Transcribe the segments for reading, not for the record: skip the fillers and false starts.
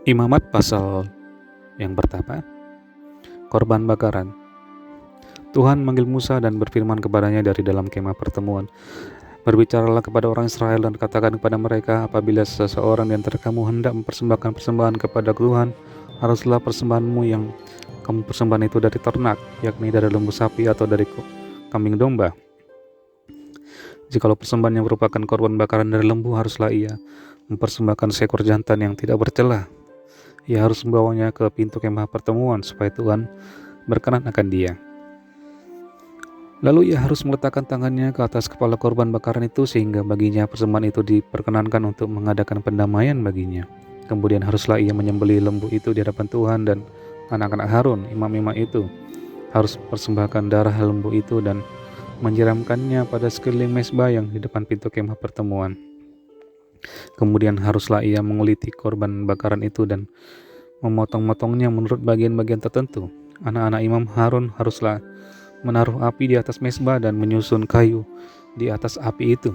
Imamat pasal yang pertama, korban bakaran. Tuhan manggil Musa dan berfirman kepadanya dari dalam kemah pertemuan. Berbicaralah kepada orang Israel dan katakan kepada mereka, apabila seseorang di antara kamu hendak mempersembahkan persembahan kepada Tuhan, haruslah persembahanmu yang kamu persembahkan itu dari ternak, yakni dari lembu sapi atau dari kambing domba. Jikalau persembahan yang merupakan korban bakaran dari lembu, haruslah ia mempersembahkan seekor jantan yang tidak bercela. Ia harus membawanya ke pintu kemah pertemuan supaya Tuhan berkenan akan dia. Lalu ia harus meletakkan tangannya ke atas kepala korban bakaran itu sehingga baginya persembahan itu diperkenankan untuk mengadakan pendamaian baginya. Kemudian haruslah ia menyembelih lembu itu di hadapan Tuhan, dan anak-anak Harun, imam-imam itu, harus persembahkan darah lembu itu dan menyiramkannya pada sekeliling mezbah yang di depan pintu kemah pertemuan. Kemudian haruslah ia menguliti korban bakaran itu dan memotong-motongnya menurut bagian-bagian tertentu. Anak-anak imam Harun haruslah menaruh api di atas mezbah dan menyusun kayu di atas api itu.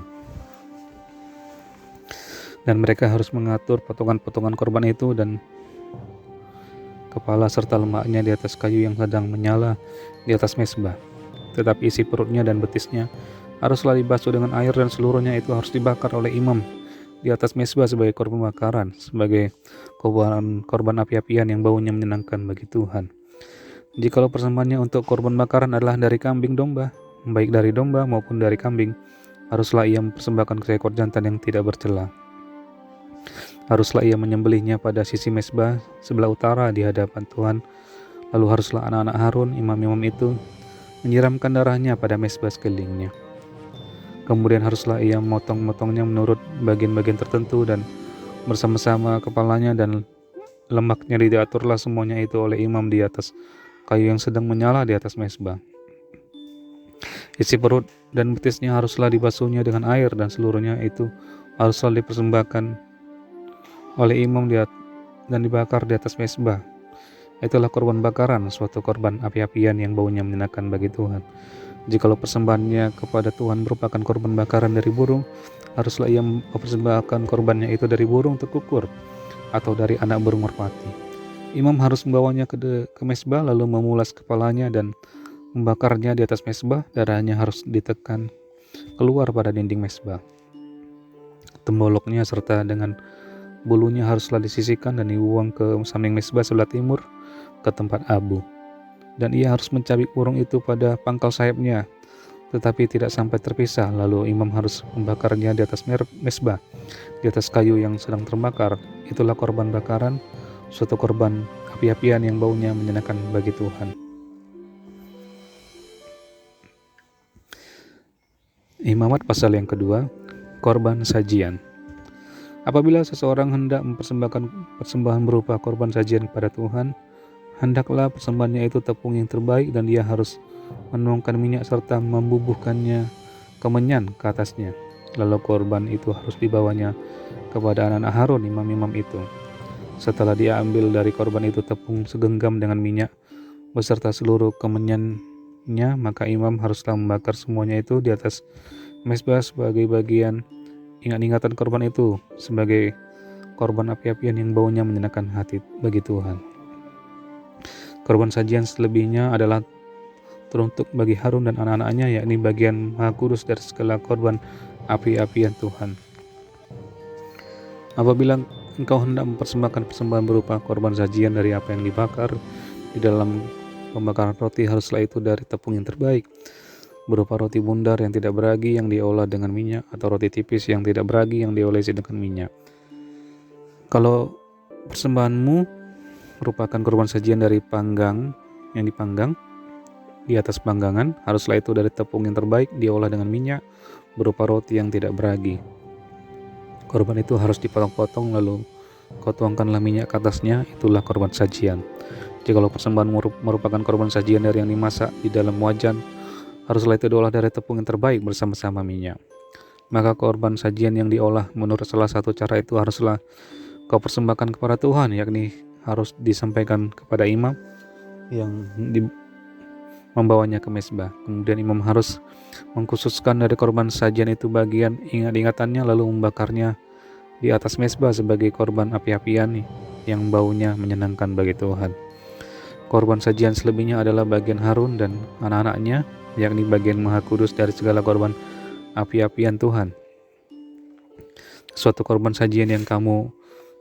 Dan mereka harus mengatur potongan-potongan korban itu dan kepala serta lemaknya di atas kayu yang sedang menyala di atas mezbah. Tetapi isi perutnya dan betisnya haruslah dibasuh dengan air, dan seluruhnya itu harus dibakar oleh imam di atas mezbah sebagai korban bakaran, sebagai korban api-apian yang baunya menyenangkan bagi Tuhan. Jikalau persembahannya untuk korban bakaran adalah dari kambing domba, baik dari domba maupun dari kambing, haruslah ia mempersembahkan seekor jantan yang tidak bercela. Haruslah ia menyembelihnya pada sisi mezbah sebelah utara di hadapan Tuhan. Lalu haruslah anak-anak Harun, imam-imam itu, menyiramkan darahnya pada mezbah sekelilingnya. Kemudian haruslah ia memotong-motongnya menurut bagian-bagian tertentu, dan bersama-sama kepalanya dan lemaknya diaturlah semuanya itu oleh imam di atas kayu yang sedang menyala di atas mezbah. Isi perut dan betisnya haruslah dibasuhnya dengan air, dan seluruhnya itu haruslah dipersembahkan oleh imam dan dibakar di atas mezbah. Itulah korban bakaran, suatu korban api-apian yang baunya menyenangkan bagi Tuhan. Jikalau persembahannya kepada Tuhan merupakan korban bakaran dari burung, haruslah ia mempersembahkan korbannya itu dari burung tekukur atau dari anak burung merpati. Imam harus membawanya ke mezbah, lalu memulas kepalanya dan membakarnya di atas mezbah. Darahnya harus ditekan keluar pada dinding mezbah. Temboloknya serta dengan bulunya haruslah disisihkan dan dibuang ke samping mezbah sebelah timur ke tempat abu. Dan ia harus mencabik burung itu pada pangkal sayapnya, tetapi tidak sampai terpisah. Lalu imam harus membakarnya di atas mezbah, di atas kayu yang sedang terbakar. Itulah korban bakaran, suatu korban api-apian yang baunya menyenangkan bagi Tuhan. Imamat pasal yang kedua, korban sajian. Apabila seseorang hendak mempersembahkan persembahan berupa korban sajian kepada Tuhan, hendaklah persembahannya itu tepung yang terbaik, dan dia harus menuangkan minyak serta membubuhkannya kemenyan ke atasnya. Lalu korban itu harus dibawanya kepada anak-anak Harun, imam-imam itu. Setelah dia ambil dari korban itu tepung segenggam dengan minyak beserta seluruh kemenyannya, maka imam haruslah membakar semuanya itu di atas mezbah sebagai bagian ingat-ingatan korban itu, sebagai korban api-apian yang baunya menyenangkan hati bagi Tuhan. Korban sajian selebihnya adalah teruntuk bagi Harun dan anak-anaknya, yakni bagian maha kudus dari segala korban api-apian Tuhan. Apabila engkau hendak mempersembahkan persembahan berupa korban sajian dari apa yang dibakar di dalam pembakaran roti, haruslah itu dari tepung yang terbaik, berupa roti bundar yang tidak beragi yang diolah dengan minyak, atau roti tipis yang tidak beragi yang diolesi dengan minyak. Kalau persembahanmu merupakan korban sajian dari panggang yang dipanggang di atas panggangan, haruslah itu dari tepung yang terbaik diolah dengan minyak, berupa roti yang tidak beragi. Korban itu harus dipotong-potong, lalu kau tuangkanlah minyak ke atasnya. Itulah korban sajian. Jikalau persembahan merupakan korban sajian dari yang dimasak di dalam wajan, haruslah itu diolah dari tepung yang terbaik bersama-sama minyak. Maka korban sajian yang diolah menurut salah satu cara itu haruslah kau persembahkan kepada Tuhan, yakni harus disampaikan kepada imam yang membawanya ke mezbah. Kemudian imam harus mengkhususkan dari korban sajian itu bagian ingat-ingatannya, lalu membakarnya di atas mezbah sebagai korban api-apian yang baunya menyenangkan bagi Tuhan. Korban sajian selebihnya adalah bagian Harun dan anak-anaknya, yakni bagian Maha Kudus dari segala korban api-apian Tuhan. Suatu korban sajian yang kamu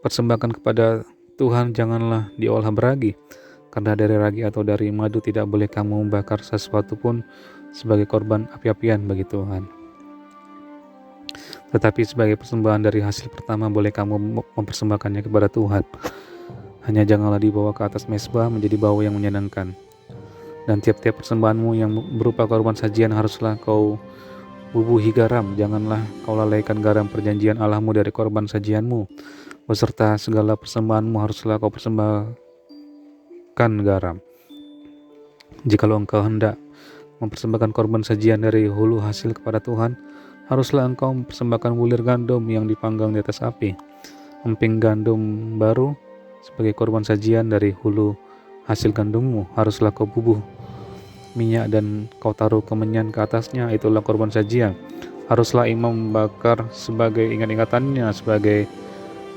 persembahkan kepada Tuhan janganlah diolah beragi, karena dari ragi atau dari madu tidak boleh kamu membakar sesuatu pun sebagai korban api-apian bagi Tuhan. Tetapi sebagai persembahan dari hasil pertama boleh kamu mempersembahkannya kepada Tuhan. Hanya janganlah dibawa ke atas mezbah menjadi bau yang menyenangkan. Dan tiap-tiap persembahanmu yang berupa korban sajian haruslah kau bubuhi garam. Janganlah kau lalaikan garam perjanjian Allahmu dari korban sajianmu. Beserta segala persembahanmu haruslah kau persembahkan garam. Jikalau engkau hendak mempersembahkan korban sajian dari hulu hasil kepada Tuhan, haruslah engkau mempersembahkan bulir gandum yang dipanggang di atas api, emping gandum baru sebagai korban sajian dari hulu hasil gandummu. Haruslah kau bubuh minyak dan kau taruh kemenyan ke atasnya, itulah korban sajian. Haruslah imam membakar sebagai ingat-ingatannya, sebagai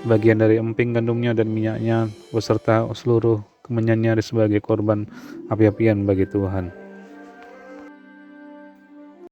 bagian dari emping gandumnya dan minyaknya beserta seluruh kemenyannya sebagai korban api-apian bagi Tuhan.